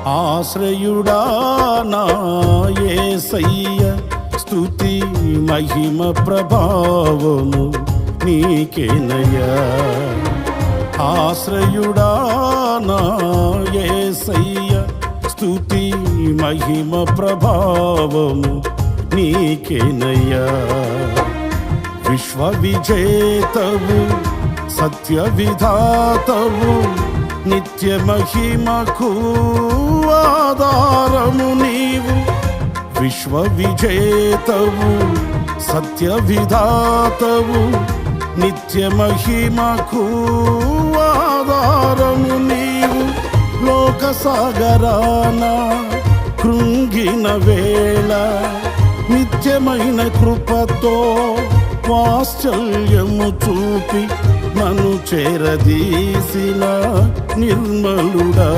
ఆశ్రయుడా నా యేసయ్య, స్తుతి మహిమ ప్రభావము నీకేనయ్యా. ఆశ్రయుడా నా యేసయ్య, స్తుతి మహిమ ప్రభావము నీకేనయ్యా. విశ్వ విజేతవు, సత్య విధాతవు, నిత్య మహిమకు ఆధారము నీవు. విశ్వ విజేతవు, సత్య విధాతవు, నిత్య మహిమకు ఆధారము నీవు. లోక సాగరాన కృంగిన వేళ నిత్యమైన కృపతో వాత్సల్యము చూపి నన్ను చేరదీసిన నిర్మలుడా.